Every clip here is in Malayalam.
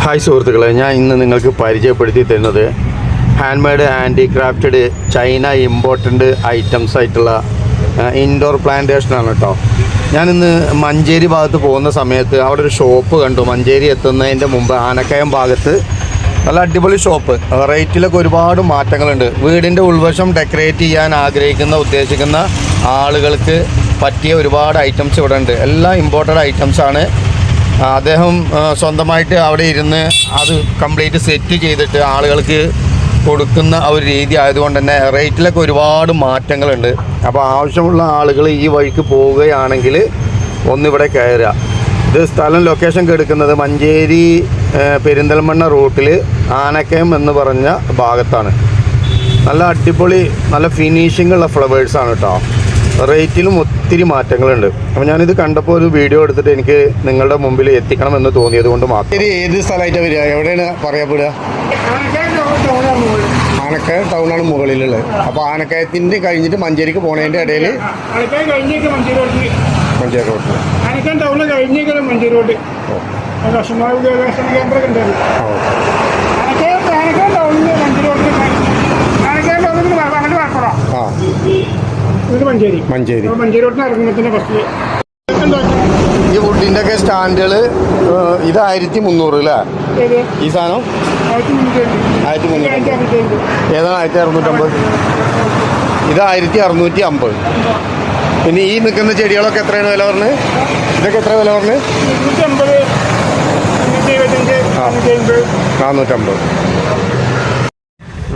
ഹായ് സുഹൃത്തുക്കളെ, ഞാൻ ഇന്ന് നിങ്ങൾക്ക് പരിചയപ്പെടുത്തി തരുന്നത് hand made handy crafted China important items ആയിട്ടുള്ള ഇൻഡോർ പ്ലാന്റേഷനാണ് കേട്ടോ. ഞാനിന്ന് മഞ്ചേരി ഭാഗത്ത് പോകുന്ന സമയത്ത് അവിടെ ഒരു ഷോപ്പ് കണ്ടു. മഞ്ചേരി എത്തുന്നതിൻ്റെ മുമ്പ് ആനക്കയം ഭാഗത്ത് നല്ല അടിപൊളി ഷോപ്പ്. റേറ്റിലൊക്കെ ഒരുപാട് മാറ്റങ്ങളുണ്ട്. വീടിൻ്റെ ഉൾവശം ഡെക്കറേറ്റ് ചെയ്യാൻ ഉദ്ദേശിക്കുന്ന ആളുകൾക്ക് പറ്റിയ ഒരുപാട് ഐറ്റംസ് ഇവിടെ ഉണ്ട്. എല്ലാം ഇമ്പോർട്ടഡ് ഐറ്റംസാണ്. അദ്ദേഹം സ്വന്തമായിട്ട് അവിടെ ഇരുന്ന് അത് കംപ്ലീറ്റ് സെറ്റ് ചെയ്തിട്ട് ആളുകൾക്ക് കൊടുക്കുന്ന ഒരു രീതി ആയതുകൊണ്ട് തന്നെ റേറ്റിലൊക്കെ ഒരുപാട് മാറ്റങ്ങളുണ്ട്. അപ്പോൾ ആവശ്യമുള്ള ആളുകൾ ഈ വഴിക്ക് പോവുകയാണെങ്കിൽ ഒന്നിവിടെ കയറുക. ഇത് സ്ഥലം ലൊക്കേഷൻ എടുക്കുന്നത് മഞ്ചേരി പെരിന്തൽമണ്ണ റൂട്ടിൽ ആനക്കയം എന്ന് പറഞ്ഞ ഭാഗത്താണ്. നല്ല അടിപൊളി നല്ല ഫിനിഷിംഗ് ഉള്ള ഫ്ലവേഴ്സാണ് കേട്ടോ. റേറ്റിലും ഒത്തിരി മാറ്റങ്ങളുണ്ട്. അപ്പോൾ ഞാനിത് കണ്ടപ്പോൾ ഒരു വീഡിയോ എടുത്തിട്ട് എനിക്ക് നിങ്ങളുടെ മുമ്പിൽ എത്തിക്കണം എന്ന് തോന്നിയത് കൊണ്ട് മാത്രം. ഏത് സ്ഥലമായിട്ടാണ് വരിക? എവിടെയാണ് പറയപ്പെടുക? ആനക്കയം ടൗണാണ് മുകളിലുള്ളത്. അപ്പോൾ ആനക്കയത്തിൻ്റെ കഴിഞ്ഞിട്ട് മഞ്ചേരിക്ക് പോണതിൻ്റെ ഇടയിൽ മഞ്ചേരി റോഡ് ആനക്കയം ടൗണിൽ കഴിഞ്ഞേക്കാണ് മഞ്ചേരി റോഡ് മഞ്ചേരി ഈ വുഡിൻ്റെ ഒക്കെ സ്റ്റാൻഡുകൾ ഇത് 1300 അല്ലേ? ഈ സാധനം 1300. ഏതാണ് 1650? ഇത് 1650. പിന്നെ ഈ നിൽക്കുന്ന ചെടികളൊക്കെ എത്രയാണ് വില പറഞ്ഞത്? ഇതൊക്കെ എത്ര വില പറഞ്ഞത്? 450.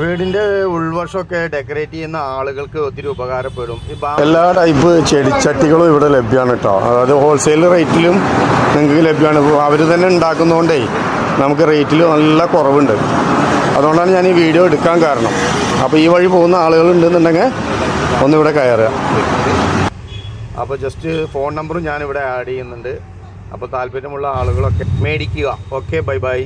വീടിൻ്റെ ഉൾവശമൊക്കെ ഡെക്കറേറ്റ് ചെയ്യുന്ന ആളുകൾക്ക് ഒത്തിരി ഉപകാരപ്പെടും. എല്ലാ ടൈപ്പ് ചെടിച്ചട്ടികളും ഇവിടെ ലഭ്യമാണ് കേട്ടോ. അതായത് ഹോൾസെയിൽ റേറ്റിലും നിങ്ങൾക്ക് ലഭ്യമാണ്. അവർ തന്നെ ഉണ്ടാക്കുന്നതുകൊണ്ടേ നമുക്ക് റേറ്റിൽ നല്ല കുറവുണ്ട്. അതുകൊണ്ടാണ് ഞാൻ ഈ വീഡിയോ എടുക്കാൻ കാരണം. അപ്പോൾ ഈ വഴി പോകുന്ന ആളുകളുണ്ടെന്നുണ്ടെങ്കിൽ ഒന്നിവിടെ കയറുക. അപ്പോൾ ജസ്റ്റ് ഫോൺ നമ്പറും ഞാനിവിടെ ആഡ് ചെയ്യുന്നുണ്ട്. അപ്പോൾ താല്പര്യമുള്ള ആളുകളൊക്കെ മേടിക്കുക. Okay, bye bye.